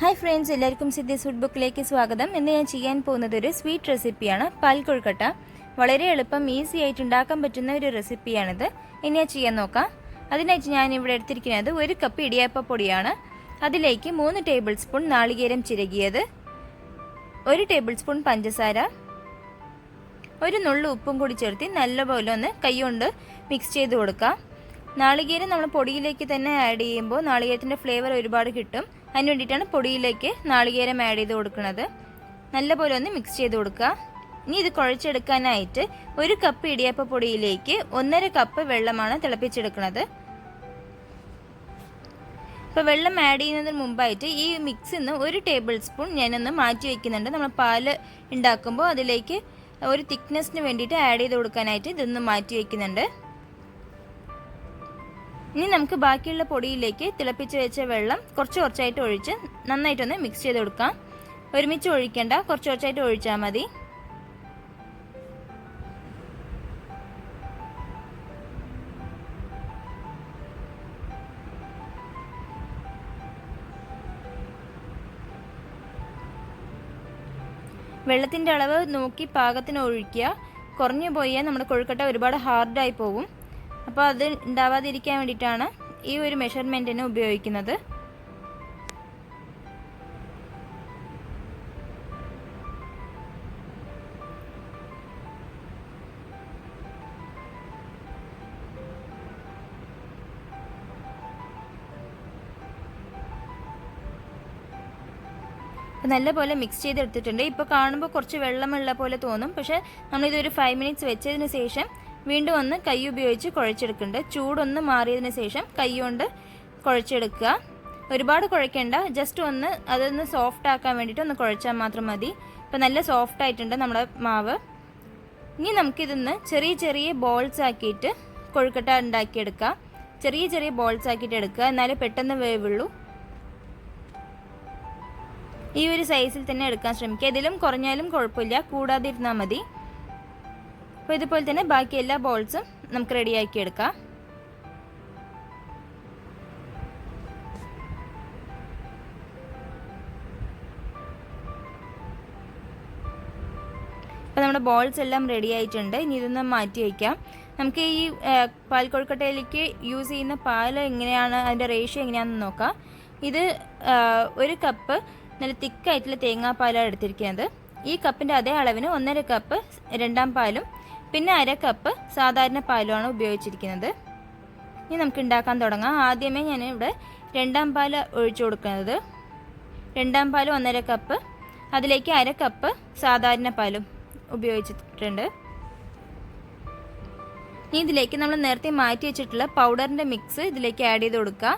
Hi friends, എല്ലാവർക്കും സിദ്ധീസ് food ബുക്കിലേക്ക് സ്വാഗതം. ഇന്ന് ഞാൻ ചെയ്യാൻ പോകുന്നത് ഒരു സ്വീറ്റ് റെസിപ്പിയാണ്, പാൽ കൊഴുക്കട്ട. വളരെ എളുപ്പം ഈസി ആയിട്ട് ഉണ്ടാക്കാൻ പറ്റുന്ന ഒരു റെസിപ്പിയാണിത്. ഇനി ഞാൻ ചെയ്യാൻ നോക്കാം. അതിനായിട്ട് ഞാൻ ഇവിടെ എടുത്തിരിക്കുന്നത് 1 കപ്പ് ഇടിയപ്പ പൊടിയാണ്. അതിലേക്ക് 3 ടേബിൾ സ്പൂൺ നാളികേരം ചിരകിയത്, 1 ടേബിൾ സ്പൂൺ പഞ്ചസാര, ഒരു നുള്ളു ഉപ്പും കൂടി ചേർത്ത് നല്ലപോലെ ഒന്ന് കൈകൊണ്ട് മിക്സ് ചെയ്ത് കൊടുക്കാം. നാളികേരം നമ്മൾ പൊടിയിലേക്ക് തന്നെ ആഡ് ചെയ്യുമ്പോൾ നാളികേരത്തിൻ്റെ ഫ്ലേവർ ഒരുപാട് കിട്ടും. അതിന് വേണ്ടിയിട്ടാണ് പൊടിയിലേക്ക് നാളികേരം ആഡ് ചെയ്ത് കൊടുക്കുന്നത്. നല്ലപോലെ ഒന്ന് മിക്സ് ചെയ്ത് കൊടുക്കുക. ഇനി ഇത് കുഴച്ചെടുക്കാനായിട്ട് 1 കപ്പ് ഇടിയപ്പ പൊടിയിലേക്ക് 1.5 കപ്പ് വെള്ളമാണ് തിളപ്പിച്ചെടുക്കുന്നത്. ഇപ്പോൾ വെള്ളം ആഡ് ചെയ്യുന്നതിന് മുമ്പായിട്ട് ഈ മിക്സിൽ നിന്ന് 1 ടേബിൾ സ്പൂൺ ഞാനൊന്ന് മാറ്റി വയ്ക്കുന്നുണ്ട്. നമ്മൾ പാല് ഉണ്ടാക്കുമ്പോൾ അതിലേക്ക് ഒരു തിക്നെസ്സിന് വേണ്ടിയിട്ട് ആഡ് ചെയ്ത് കൊടുക്കാനായിട്ട് ഇതൊന്ന് മാറ്റി വയ്ക്കുന്നുണ്ട്. ഇനി നമുക്ക് ബാക്കിയുള്ള പൊടിയിലേക്ക് തിളപ്പിച്ച് വെച്ച വെള്ളം കുറച്ചായിട്ട് ഒഴിച്ച് നന്നായിട്ടൊന്ന് മിക്സ് ചെയ്ത് കൊടുക്കാം. ഒരുമിച്ച് ഒഴിക്കേണ്ട, കുറച്ചായിട്ട് ഒഴിച്ചാൽ മതി. വെള്ളത്തിൻ്റെ അളവ് നോക്കി പാകത്തിന് ഒഴിക്കുക. കുറഞ്ഞു പോയാൽ നമ്മുടെ കൊഴുക്കട്ട ഒരുപാട് ഹാർഡായി പോകും. അപ്പോൾ അത് ഉണ്ടാവാതിരിക്കാൻ വേണ്ടിയിട്ടാണ് ഈ ഒരു മെഷർമെൻറ്റിന് ഉപയോഗിക്കുന്നത്. നല്ലപോലെ മിക്സ് ചെയ്തെടുത്തിട്ടുണ്ട്. ഇപ്പോൾ കാണുമ്പോൾ കുറച്ച് വെള്ളമുള്ള പോലെ തോന്നും, പക്ഷേ നമ്മളിതൊരു 5 മിനിറ്റ്സ് വെച്ചതിന് ശേഷം വീണ്ടും ഒന്ന് കൈ ഉപയോഗിച്ച് കുഴച്ചെടുക്കുന്നുണ്ട്. ചൂടൊന്ന് മാറിയതിന് ശേഷം കൈ കൊണ്ട് കുഴച്ചെടുക്കുക. ഒരുപാട് കുഴക്കേണ്ട, ജസ്റ്റ് ഒന്ന് അതൊന്ന് സോഫ്റ്റ് ആക്കാൻ വേണ്ടിയിട്ട് ഒന്ന് കുഴച്ചാൽ മാത്രം മതി. ഇപ്പോൾ നല്ല സോഫ്റ്റ് ആയിട്ടുണ്ട് നമ്മുടെ മാവ്. ഇനി നമുക്കിതൊന്ന് ചെറിയ ബോൾസ് ആക്കിയിട്ട് കൊഴുക്കട്ട ഉണ്ടാക്കിയെടുക്കാം. ചെറിയ ബോൾസ് ആക്കിയിട്ട് എടുക്കുക, എന്നാലേ പെട്ടെന്ന് വേവുള്ളൂ. ഈ ഒരു സൈസിൽ തന്നെ എടുക്കാൻ ശ്രമിക്കുക. ഇതിലും കുറഞ്ഞാലും കുഴപ്പമില്ല, കൂടാതെ ഇരുന്നാൽ മതി. അപ്പോൾ ഇതുപോലെ തന്നെ ബാക്കി എല്ലാ ബോൾസും നമുക്ക് റെഡിയാക്കി എടുക്കാം. അപ്പോൾ നമ്മുടെ ബോൾസ് എല്ലാം റെഡി ആയിട്ടുണ്ട്. ഇനി ഇതൊന്ന് മാറ്റി വയ്ക്കാം. നമുക്ക് ഈ പാൽ കൊഴുക്കട്ടയിലേക്ക് യൂസ് ചെയ്യുന്ന പാൽ എങ്ങനെയാണ്, അതിൻ്റെ റേഷ്യോ എങ്ങനെയാണെന്ന് നോക്കാം. ഇത് 1 കപ്പ് നല്ല തിക്കായിട്ടുള്ള തേങ്ങാപ്പാലാണ് എടുത്തിരിക്കുന്നത്. ഈ കപ്പിൻ്റെ അതേ അളവിന് 1.5 കപ്പ് രണ്ടാം പാലും പിന്നെ 1/2 കപ്പ് സാധാരണ പാലുമാണ് ഉപയോഗിച്ചിരിക്കുന്നത്. ഇനി നമുക്ക് ഉണ്ടാക്കാൻ തുടങ്ങാം. ആദ്യമേ ഞാനിവിടെ രണ്ടാം പാൽ ഒഴിച്ചു കൊടുക്കുന്നത്. രണ്ടാം പാൽ 1.5 കപ്പ്, അതിലേക്ക് 1/2 കപ്പ് സാധാരണ പാലും ഉപയോഗിച്ചിട്ടുണ്ട്. ഇനി ഇതിലേക്ക് നമ്മൾ നേരത്തെ മാറ്റി വെച്ചിട്ടുള്ള പൗഡറിൻ്റെ മിക്സ് ഇതിലേക്ക് ആഡ് ചെയ്ത് കൊടുക്കുക.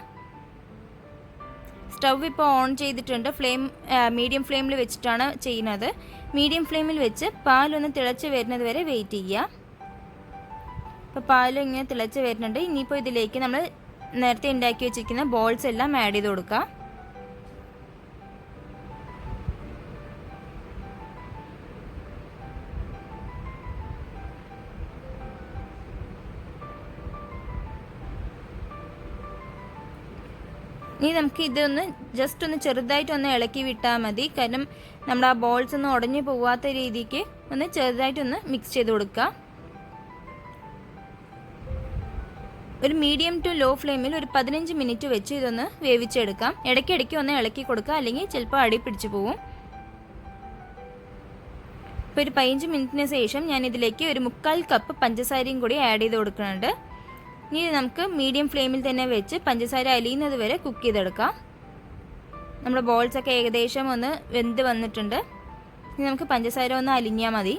സ്റ്റവ് ഇപ്പോൾ ഓൺ ചെയ്തിട്ടുണ്ട്. മീഡിയം ഫ്ലെയിമിൽ വെച്ചിട്ടാണ് ചെയ്യുന്നത്. മീഡിയം ഫ്ലെയിമിൽ വെച്ച് പാലൊന്ന് തിളച്ച് വരുന്നത് വരെ വെയിറ്റ് ചെയ്യുക. ഇപ്പോൾ പാൽ ഇങ്ങനെ തിളച്ച് വരുന്നുണ്ട്. ഇനിയിപ്പോൾ ഇതിലേക്ക് നമ്മൾ നേരത്തെ ഉണ്ടാക്കി വെച്ചിരിക്കുന്ന ബോൾസ് എല്ലാം ആഡ് ചെയ്ത് കൊടുക്കുക. ഇനി നമുക്ക് ഇതൊന്ന് ജസ്റ്റ് ഒന്ന് ചെറുതായിട്ടൊന്ന് ഇളക്കി വിട്ടാൽ മതി. കാരണം നമ്മുടെ ആ ബോൾസ് ഒന്നും ഉടഞ്ഞു പോവാത്ത രീതിക്ക് ഒന്ന് ചെറുതായിട്ടൊന്ന് മിക്സ് ചെയ്ത് കൊടുക്കുക. ഒരു മീഡിയം ടു ലോ ഫ്ലെയിമിൽ ഒരു 15 മിനിറ്റ് വെച്ച് ഇതൊന്ന് വേവിച്ചെടുക്കാം. ഇടയ്ക്കിടയ്ക്ക് ഒന്ന് ഇളക്കി കൊടുക്കുക, അല്ലെങ്കിൽ ചിലപ്പോൾ അടി പിടിച്ചു പോവും. ഇപ്പോൾ ഒരു 15 മിനിറ്റിന് ശേഷം ഞാൻ ഇതിലേക്ക് ഒരു 1/4 കപ്പ് പഞ്ചസാരയും കൂടി ആഡ് ചെയ്ത് കൊടുക്കുന്നുണ്ട്. ഇനി നമുക്ക് മീഡിയം ഫ്ലെയിമിൽ തന്നെ വെച്ച് പഞ്ചസാര അലിയുന്നത് വരെ കുക്ക് ചെയ്തെടുക്കാം. നമ്മുടെ ബോൾസൊക്കെ ഏകദേശം ഒന്ന് വെന്ത് വന്നിട്ടുണ്ട്. ഇനി നമുക്ക് പഞ്ചസാര ഒന്ന് അലിഞ്ഞാൽ മതി.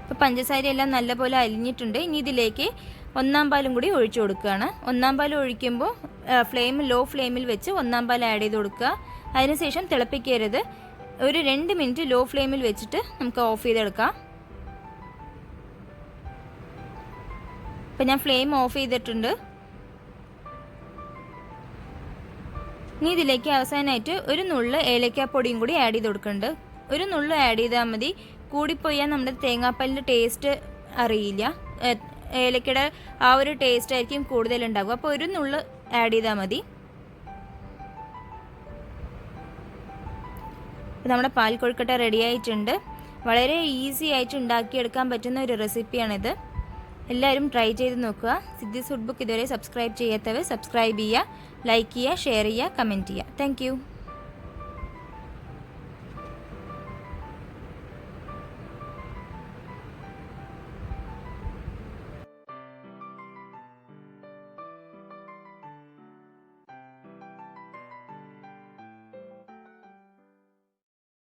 ഇപ്പോൾ പഞ്ചസാര എല്ലാം നല്ലപോലെ അലിഞ്ഞിട്ടുണ്ട്. ഇനി ഇതിലേക്ക് 1/4 പാലും കൂടി ഒഴിച്ചു കൊടുക്കുകയാണ്. 1/4 പാൽ ഒഴിക്കുമ്പോൾ ലോ ഫ്ലെയിമിൽ വെച്ച് 1/4 പാൽ ആഡ് ചെയ്ത് കൊടുക്കുക. അതിനുശേഷം തിളപ്പിക്കരുത്. ഒരു 2 മിനിറ്റ് ലോ ഫ്ലെയിമിൽ വെച്ചിട്ട് നമുക്ക് ഓഫ് ചെയ്തെടുക്കാം. ഇപ്പം ഞാൻ ഫ്ലെയിം ഓഫ് ചെയ്തിട്ടുണ്ട്. ഇനി ഇതിലേക്ക് അവസാനമായിട്ട് ഒരു നുള്ള് ഏലക്കാപ്പൊടിയും കൂടി ആഡ് ചെയ്ത് കൊടുക്കുന്നുണ്ട്. ഒരു നുള്ള് ആഡ് ചെയ്താൽ മതി. കൂടിപ്പോയാൽ നമ്മുടെ തേങ്ങാപ്പാലിൻ്റെ ടേസ്റ്റ് അറിയില്ല. ഏലക്കയുടെ ആ ഒരു ടേസ്റ്റ് ആയിരിക്കും കൂടുതലുണ്ടാകുക. അപ്പോൾ ഒരു നുള്ള് ആഡ് ചെയ്താൽ മതി. നമ്മുടെ പാൽ കൊഴുക്കട്ട റെഡി ആയിട്ടുണ്ട്. വളരെ ഈസി ആയിട്ട് ഉണ്ടാക്കിയെടുക്കാൻ പറ്റുന്ന ഒരു റെസിപ്പിയാണിത്. എല്ലാവരും ട്രൈ ചെയ്ത് നോക്കുക. സിദ്ധീസ് ഫുഡ് ബുക്ക് ഇതുവരെ സബ്സ്ക്രൈബ് ചെയ്യാത്തവർ സബ്സ്ക്രൈബ് ചെയ്യുക, ലൈക്ക് ചെയ്യുക, ഷെയർ ചെയ്യുക, കമൻറ്റ് ചെയ്യുക. താങ്ക്